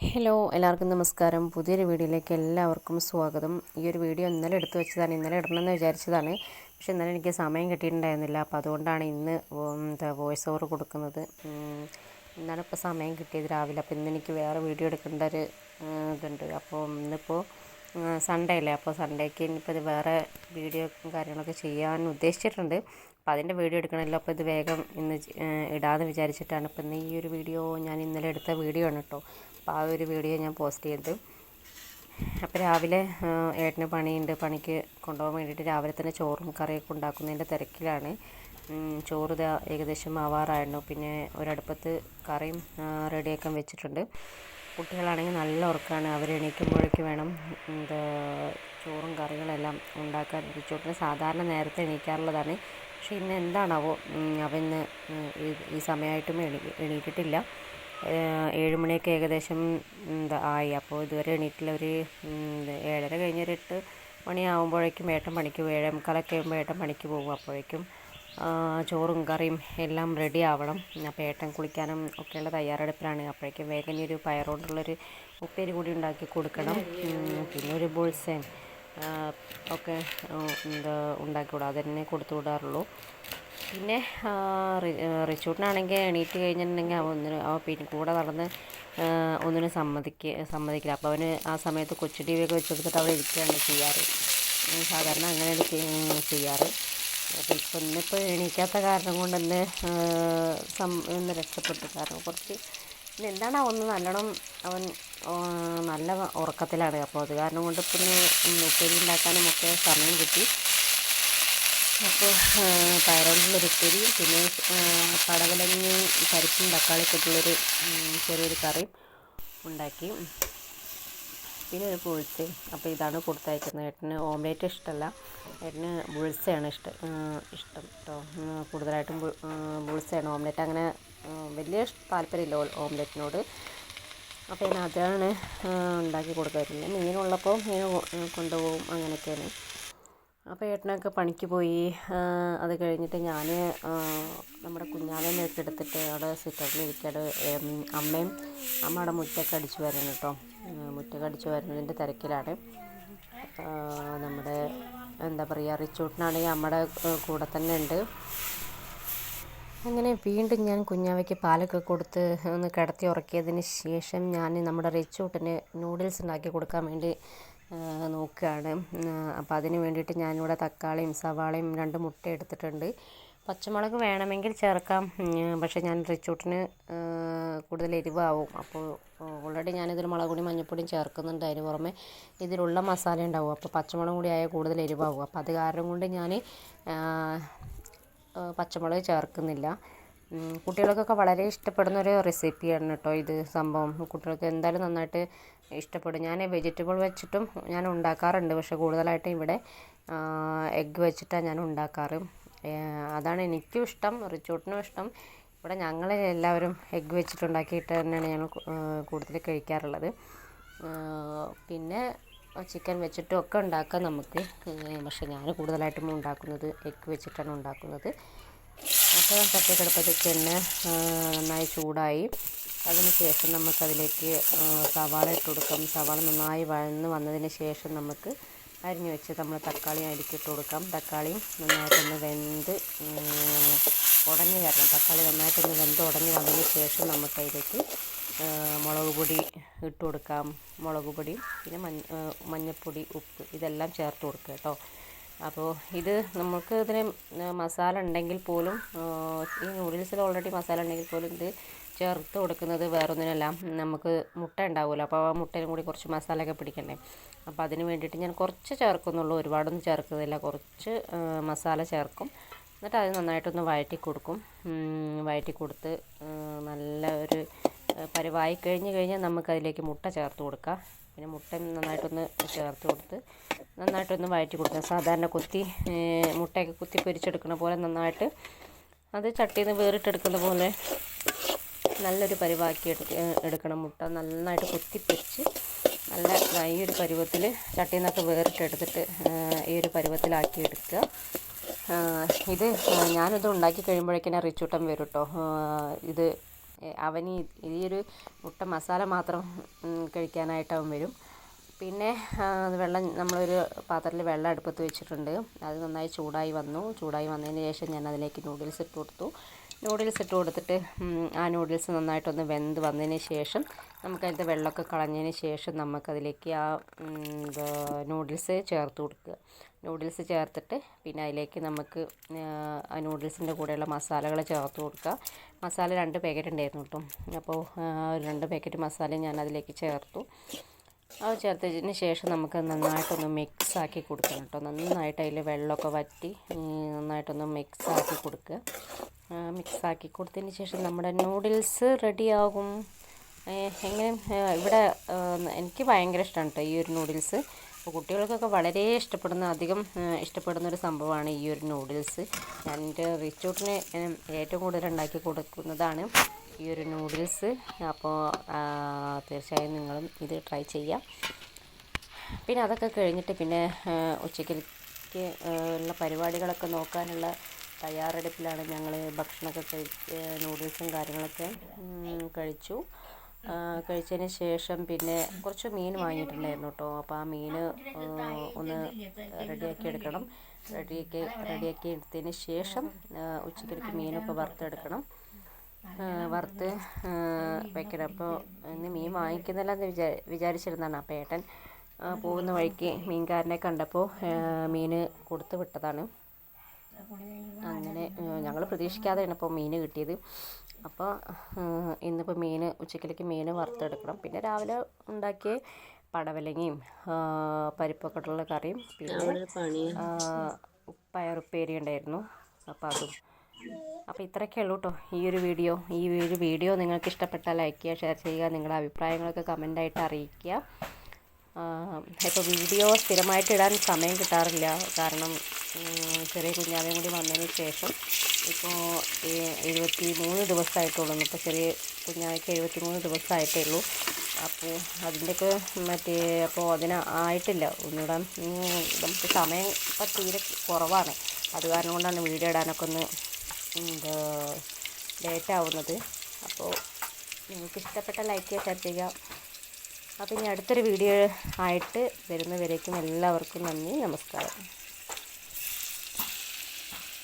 Hello എല്ലാവർക്കും നമസ്കാരം. പുതിയൊരു വീഡിയോയിലേക്ക് എല്ലാവർക്കും സ്വാഗതം. ഈ ഒരു വീഡിയോ ഇന്നലെ എടുത്തു വെച്ചതാണ്, ഇന്നലെ ഇടണമെന്ന് വിചാരിച്ചതാണ്. പക്ഷെ ഇന്നലെ എനിക്ക് സമയം കിട്ടിയിട്ടുണ്ടായിരുന്നില്ല. അപ്പോൾ അതുകൊണ്ടാണ് ഇന്ന് വോയിസ് ഓവർ കൊടുക്കുന്നത്. ഇന്നാണ് ഇപ്പോൾ സമയം കിട്ടിയത് രാവിലെ. അപ്പോൾ ഇന്ന് എനിക്ക് വേറെ വീഡിയോ എടുക്കേണ്ട ഒരു ഇതുണ്ട്. അപ്പോൾ ഇന്നിപ്പോൾ സൺഡേ അല്ലേ, അപ്പോൾ സൺഡേക്ക് ഇനിയിപ്പോൾ ഇത് വേറെ വീഡിയോ കാര്യങ്ങളൊക്കെ ചെയ്യാൻ ഉദ്ദേശിച്ചിട്ടുണ്ട്. അപ്പോൾ അതിൻ്റെ വീഡിയോ എടുക്കണമല്ലോ. അപ്പോൾ ഇത് വേഗം ഇന്ന് ഇടാമെന്ന് വിചാരിച്ചിട്ടാണ്. അപ്പോൾ ഇന്ന് ഈ ഒരു വീഡിയോ ഞാൻ ഇന്നലെ എടുത്ത വീഡിയോ ആണ് കേട്ടോ. അപ്പോൾ ആ ഒരു വീഡിയോ ഞാൻ പോസ്റ്റ് ചെയ്തത്. അപ്പോൾ രാവിലെ ഏട്ടന് പണിയുണ്ട്, പണിക്ക് കൊണ്ടുപോകാൻ വേണ്ടിയിട്ട് രാവിലെ തന്നെ ചോറും കറിയൊക്കെ ഉണ്ടാക്കുന്നതിൻ്റെ തിരക്കിലാണ്. ചോറ് ഏകദേശം ആവാറായിരുന്നു. പിന്നെ ഒരടുപ്പത്ത് കറിയും റെഡിയാക്കാൻ വെച്ചിട്ടുണ്ട്. കുട്ടികളാണെങ്കിൽ നല്ല ഉറക്കമാണ്. അവർ എണീക്കുമ്പോഴേക്ക് വേണം ചോറും കറികളെല്ലാം ഉണ്ടാക്കാൻ. റിച്ചോട്ടിന് സാധാരണ നേരത്തെ എണീക്കാറുള്ളതാണ്. പക്ഷേ ഇന്ന് എന്താണാവോ അവൻ ഈ സമയമായിട്ടും എണീറ്റിട്ടില്ല. 7 മണിയൊക്കെ ഏകദേശം ആയി. അപ്പോൾ ഇതുവരെ എണീറ്റില്ല. ഒരു 7:30 കഴിഞ്ഞൊരു 8 മണിയാകുമ്പോഴേക്കും ഏട്ടൻ പണിക്ക് 7:45 ആകുമ്പോൾ ഏട്ടൻ പണിക്ക് പോകും. അപ്പോഴേക്കും ചോറും കറിയും എല്ലാം റെഡി ആവണം. അപ്പോൾ ഏട്ടൻ കുളിക്കാനും ഒക്കെയുള്ള തയ്യാറെടുപ്പിലാണ്. അപ്പോഴേക്കും വേഗം ഇനി ഒരു പയറുകൊണ്ടുള്ളൊരു ഉപ്പേരി കൂടി ഉണ്ടാക്കി കൊടുക്കണം. പിന്നെ ഒരു ബുൾസയും ഒക്കെ ഉണ്ടാക്കിവിടും. അതന്നെ കൊടുത്തു വിടാറുള്ളൂ. പിന്നെ റിച്ചൂട്ടിനാണെങ്കിൽ എണീറ്റ് കഴിഞ്ഞിട്ടുണ്ടെങ്കിൽ അവൻ പിന്നെ കൂടെ നടന്ന് ഒന്നിനും സമ്മതിക്കില്ല. അപ്പോൾ അവന് ആ സമയത്ത് കൊച്ചു ടി വി ഒക്കെ വെച്ച് കൊടുത്തിട്ട് അവിടെ ഇരിക്കുകയാണ് ചെയ്യാറ്. സാധാരണ അങ്ങനെയാണ് ചെയ്യാറ്. അപ്പോൾ ഇന്നിപ്പോൾ എണീക്കാത്ത കാരണം കൊണ്ട് ഒന്ന് രക്ഷപ്പെട്ടു. കാരണം കുറച്ച് എന്താണ് ഒന്ന് നല്ലോണം അവൻ നല്ല ഉറക്കത്തിലാണ്. അപ്പോൾ അത് കാരണം കൊണ്ട് ഇപ്പം ഉപ്പേരി ഉണ്ടാക്കാനും ഒക്കെ സമയം കിട്ടി. അപ്പോൾ പയറുകൊണ്ടുള്ളൊരു ഉപ്പേരി, പിന്നെ പടവലങ്ങ പരിപ്പും തക്കാളിയൊക്കെ ഇട്ടുള്ളൊരു ചെറിയൊരു കറിയും ഉണ്ടാക്കി. പിന്നെ ഒരു ബുൾസ. അപ്പോൾ ഇതാണ് കൊടുത്തയക്കുന്നത്. ഏട്ടന് ഓംലേറ്റ് ഇഷ്ടമല്ല, ഏട്ടന് ബുൾസയാണ് ഇഷ്ടം കേട്ടോ. കൂടുതലായിട്ടും ബുൾസയാണ്. ഓംലേറ്റ് അങ്ങനെ വലിയ താല്പര്യമില്ല ഓംലേറ്റിനോട്. അപ്പോൾ ഞാൻ അതാണ് ഉണ്ടാക്കി കൊടുക്കാറുണ്ട്. മീനുള്ളപ്പോൾ മീൻ കൊണ്ടുപോകും, അങ്ങനെയൊക്കെയാണ്. അപ്പോൾ ഏട്ടനൊക്കെ പണിക്ക് പോയി. അത് കഴിഞ്ഞിട്ട് ഞാൻ നമ്മുടെ കുഞ്ഞാവേനെയൊക്കെ എടുത്തിട്ട് അവിടെ സിറ്റൗട്ടിൽ ഇരിക്കാറ്. അമ്മ അവിടെ മുറ്റൊക്കെ അടിച്ചു വരുന്നു കേട്ടോ. മുറ്റൊക്കെ അടിച്ചു വരുന്നതിൻ്റെ തിരക്കിലാണ്. നമ്മുടെ റിച്ചൂട്ടിനാണെങ്കിൽ അമ്മയുടെ കൂടെ തന്നെ ഉണ്ട്. അങ്ങനെ വീണ്ടും ഞാൻ കുഞ്ഞാവയ്ക്ക് പാലൊക്കെ കൊടുത്ത് ഒന്ന് കിടത്തി ഉറക്കിയതിന് ശേഷം ഞാൻ നമ്മുടെ റിച്ചൂട്ടിന് നൂഡിൽസ് ഉണ്ടാക്കി കൊടുക്കാൻ വേണ്ടി നോക്കുകയാണ്. അപ്പോൾ അതിന് വേണ്ടിയിട്ട് ഞാനിവിടെ തക്കാളിയും സവാളയും 2 മുട്ട എടുത്തിട്ടുണ്ട്. പച്ചമുളക് വേണമെങ്കിൽ ചേർക്കാം, പക്ഷേ ഞാൻ റിച്ചൂട്ടിന് കൂടുതൽ എരിവാവും. അപ്പോൾ ഓൾറെഡി ഞാനിതിൽ മുളക് പൊടിയും മഞ്ഞൾപ്പൊടിയും ചേർക്കുന്നുണ്ട്. അതിന് പുറമെ ഇതിലുള്ള മസാല ഉണ്ടാവും. അപ്പോൾ പച്ചമുളക് കൂടി ആയാൽ കൂടുതൽ എരിവാകും. അപ്പോൾ അത് കാരണം കൊണ്ട് ഞാൻ പച്ചമുളക് ചേർക്കുന്നില്ല. കുട്ടികൾക്കൊക്കെ വളരെ ഇഷ്ടപ്പെടുന്ന ഒരു റെസിപ്പിയാണ് കേട്ടോ ഇത്. സംഭവം കുട്ടികൾക്ക് എന്തായാലും നന്നായിട്ട് ഇഷ്ടപ്പെടും. ഞാൻ വെജിറ്റബിൾ വെച്ചിട്ടും ഞാൻ ഉണ്ടാക്കാറുണ്ട്, പക്ഷേ കൂടുതലായിട്ടും ഇവിടെ എഗ്ഗ് വെച്ചിട്ടാണ് ഞാൻ ഉണ്ടാക്കാറ്. അതാണ് എനിക്കും ഇഷ്ടം, റിച്ചൂട്ടിനും ഇഷ്ടം. ഇവിടെ ഞങ്ങൾ എല്ലാവരും എഗ്ഗ് വെച്ചിട്ടുണ്ടാക്കിയിട്ട് തന്നെയാണ് ഞങ്ങൾ കൂടുതൽ കഴിക്കാറുള്ളത്. പിന്നെ ചിക്കൻ വെച്ചിട്ടും ഒക്കെ ഉണ്ടാക്കാം നമുക്ക്, പക്ഷേ ഞാൻ കൂടുതലായിട്ടും ഉണ്ടാക്കുന്നത് എഗ്ഗ് വെച്ചിട്ടാണ് ഉണ്ടാക്കുന്നത്. അപ്പോൾ ചട്ടിക്കടുപ്പത്തേക്ക് എണ്ണ നന്നായി ചൂടായി. അതിന് ശേഷം നമുക്കതിലേക്ക് സവാള ഇട്ട് കൊടുക്കാം. സവാള നന്നായി വഴന്ന് വന്നതിന് ശേഷം നമുക്ക് അരിഞ്ഞു വെച്ച് നമ്മൾ തക്കാളി അരിക്കിട്ട് കൊടുക്കാം. തക്കാളിയും നന്നായിട്ടൊന്ന് വെന്ത് ഉടഞ്ഞ് വരണം. തക്കാളി നന്നായിട്ടൊന്ന് വെന്ത് ഉടഞ്ഞ് വന്നതിന് ശേഷം നമുക്കതിലേക്ക് മുളക് പൊടി ഇട്ട് കൊടുക്കാം. മുളക് പൊടി, പിന്നെ മഞ്ഞൾപ്പൊടി, ഉപ്പ് ഇതെല്ലാം ചേർത്ത് കൊടുക്കുക കേട്ടോ. അപ്പോൾ ഇത് നമുക്ക് ഇതിന് മസാല ഉണ്ടെങ്കിൽ പോലും, ഈ നൂഡിൽസിൽ ഓൾറെഡി മസാല ഉണ്ടെങ്കിൽ പോലും ഇത് ചേർത്ത് കൊടുക്കുന്നത് വേറൊന്നിനല്ല, നമുക്ക് മുട്ട ഉണ്ടാവുമല്ലോ. അപ്പോൾ ആ മുട്ടയിലും കൂടി കുറച്ച് മസാലയൊക്കെ പിടിക്കണ്ടേ. അപ്പോൾ അതിന് വേണ്ടിയിട്ട് ഞാൻ കുറച്ച് ചേർക്കുന്നുള്ളൂ, ഒരുപാടൊന്നും ചേർക്കുന്നില്ല. കുറച്ച് മസാല ചേർക്കും. എന്നിട്ട് അത് നന്നായിട്ടൊന്ന് വഴറ്റി കൊടുക്കും. വഴറ്റി കൊടുത്ത് നല്ല ഒരു പരിവായി കഴിഞ്ഞാൽ നമുക്കതിലേക്ക് മുട്ട ചേർത്ത് കൊടുക്കാം. പിന്നെ മുട്ട നന്നായിട്ടൊന്ന് ചേർത്ത് കൊടുത്ത് നന്നായിട്ടൊന്ന് വഴറ്റി കൊടുക്കുക. സാധാരണ മുട്ടയൊക്കെ കുത്തി പൊരിച്ചെടുക്കുന്ന പോലെ നന്നായിട്ട് അത് ചട്ടിയിൽ നിന്ന് വേറിട്ടെടുക്കുന്ന പോലെ നല്ലൊരു പരിവാക്കി എടുക്കണം. മുട്ട നന്നായിട്ട് കുത്തിപ്പൊരിച്ച് നല്ല ഈ ഒരു പരുവത്തിൽ ചട്ടിയിൽ നിന്നൊക്കെ വേറിട്ടെടുത്തിട്ട് ഈ ഒരു പരുവത്തിലാക്കി എടുക്കുക. ഞാനിത് ഉണ്ടാക്കി കഴിയുമ്പോഴേക്കിനെ റിച്ചൂട്ടൻ വരും കേട്ടോ. ഇത് അവന് ഈ ഒരു മുട്ട മസാല മാത്രം കഴിക്കാനായിട്ട് അവൻ വരും. പിന്നെ വെള്ളം നമ്മളൊരു പാത്രത്തിൽ വെള്ളം അടുപ്പത്ത് വെച്ചിട്ടുണ്ട്. അത് നന്നായി ചൂടായി വന്നതിന് ശേഷം ഞാൻ അതിലേക്ക് നൂഡിൽസ് ഇട്ട് കൊടുത്തു. നൂഡിൽസ് ഇട്ട് കൊടുത്തിട്ട് ആ നൂഡിൽസ് നന്നായിട്ടൊന്ന് വെന്ത് വന്നതിന് ശേഷം നമുക്കതിൻ്റെ വെള്ളമൊക്കെ കളഞ്ഞതിന് ശേഷം നമുക്കതിലേക്ക് ആ നൂഡിൽസ് ചേർത്ത് കൊടുക്കുക. നൂഡിൽസ് ചേർത്തിട്ട് പിന്നെ അതിലേക്ക് നമുക്ക് ആ നൂഡിൽസിൻ്റെ കൂടെയുള്ള മസാലകൾ ചേർത്ത് കൊടുക്കുക. മസാല 2 പാക്കറ്റ് ഉണ്ടായിരുന്നു കേട്ടോ. അപ്പോൾ 2 പാക്കറ്റ് മസാല ഞാൻ അതിലേക്ക് ചേർത്തു. അത് ചേർത്തതിന് ശേഷം നമുക്ക് നന്നായിട്ടൊന്ന് മിക്സാക്കി കൊടുക്കണം കേട്ടോ. നന്നായിട്ട് അതിൽ വെള്ളമൊക്കെ വറ്റി നന്നായിട്ടൊന്ന് മിക്സാക്കി കൊടുക്കുക. മിക്സാക്കി കൊടുത്തതിന് ശേഷം നമ്മുടെ നൂഡിൽസ് റെഡിയാകും. എങ്ങനെ ഇവിടെ എനിക്ക് ഭയങ്കര ഇഷ്ടമാണ് കേട്ടോ ഈ ഒരു നൂഡിൽസ്. അപ്പോൾ കുട്ടികൾക്കൊക്കെ വളരെ അധികം ഇഷ്ടപ്പെടുന്നൊരു സംഭവമാണ് ഈ ഒരു നൂഡിൽസ്. ഞാൻ എൻ്റെ റിച്ചൂട്ടിന് ഏറ്റവും കൂടുതൽ ഉണ്ടാക്കി കൊടുക്കുന്നതാണ് ഈ ഒരു നൂഡിൽസ്. അപ്പോൾ തീർച്ചയായും നിങ്ങളും ഇത് ട്രൈ ചെയ്യാം. പിന്നെ അതൊക്കെ കഴിഞ്ഞിട്ട് പിന്നെ ഉച്ചയ്ക്ക് ഉള്ള പരിപാടികളൊക്കെ നോക്കാനുള്ള തയ്യാറെടുപ്പിലാണ് ഞങ്ങൾ. ഭക്ഷണമൊക്കെ നൂഡിൽസും കാര്യങ്ങളൊക്കെ കഴിച്ചതിന് ശേഷം പിന്നെ കുറച്ച് മീൻ വാങ്ങിയിട്ടുണ്ടായിരുന്നു കേട്ടോ. അപ്പോൾ ആ മീൻ ഒന്ന് റെഡിയാക്കി എടുക്കണം. റെഡിയാക്കി എടുത്തതിന് ശേഷം ഉച്ചയ്ക്ക് മീനൊക്കെ വറുത്തെടുക്കണം. വറുത്ത് വയ്ക്കണം. അപ്പോൾ ഇന്ന് മീൻ വാങ്ങിക്കുന്നില്ലെന്ന് വിചാരിച്ചിരുന്നതാണ്. അപ്പോൾ ഏട്ടൻ പോകുന്ന വഴിക്ക് മീൻകാരനെ കണ്ടപ്പോൾ മീൻ കൊടുത്ത് വിട്ടതാണ്. അങ്ങനെ ഞങ്ങൾ പ്രതീക്ഷിക്കാതെയാണ് ഇപ്പോൾ മീൻ കിട്ടിയത്. അപ്പോൾ ഇന്നിപ്പോൾ ഉച്ചയ്ക്ക് മീൻ വറുത്തെടുക്കണം. പിന്നെ രാവിലെ ഉണ്ടാക്കിയ പടവലങ്ങയും പരിപ്പൊക്കെ ഇട്ടുള്ള കറിയും പിന്നെ പയറുപ്പേരി ഉണ്ടായിരുന്നു. അപ്പോൾ അതും. അപ്പോൾ ഇത്രയൊക്കെ ഉള്ളൂ കേട്ടോ ഈ ഒരു വീഡിയോ നിങ്ങൾക്ക് ഇഷ്ടപ്പെട്ടാൽ ലൈക്ക് ചെയ്യുക, ഷെയർ ചെയ്യുക, നിങ്ങളുടെ അഭിപ്രായങ്ങളൊക്കെ കമൻ്റായിട്ട് അറിയിക്കുക. ഇപ്പോൾ വീഡിയോ സ്ഥിരമായിട്ട് ഇടാൻ സമയം കിട്ടാറില്ല. കാരണം ചെറിയ കുഞ്ഞാവേം കൂടി വന്നതിന് ശേഷം ഇപ്പോൾ 73 ദിവസമായിട്ടുള്ളൂ. ഇപ്പോൾ ചെറിയ കുഞ്ഞാവയ്ക്ക് 73 ദിവസമായിട്ടേ ഉള്ളൂ. അപ്പോൾ അതിൻ്റെയൊക്കെ അപ്പോൾ ആയിട്ടില്ല ഒന്നുകൂടെ. നമുക്ക് സമയം ഇപ്പം തീരെ കുറവാണ്. അത് കാരണം കൊണ്ടാണ് വീഡിയോ ഇടാനൊക്കെ ഒന്ന് ലേറ്റ് ആവുന്നത്. അപ്പോൾ നിങ്ങൾക്ക് ഇഷ്ടപ്പെട്ട ലൈക്ക് ചെയ്യുക, ഷെയർ ചെയ്യുക. അപ്പോൾ ഇനി അടുത്തൊരു വീഡിയോ ആയിട്ട് വരുന്നവരേക്കും എല്ലാവർക്കും നന്ദി, നമസ്കാരം.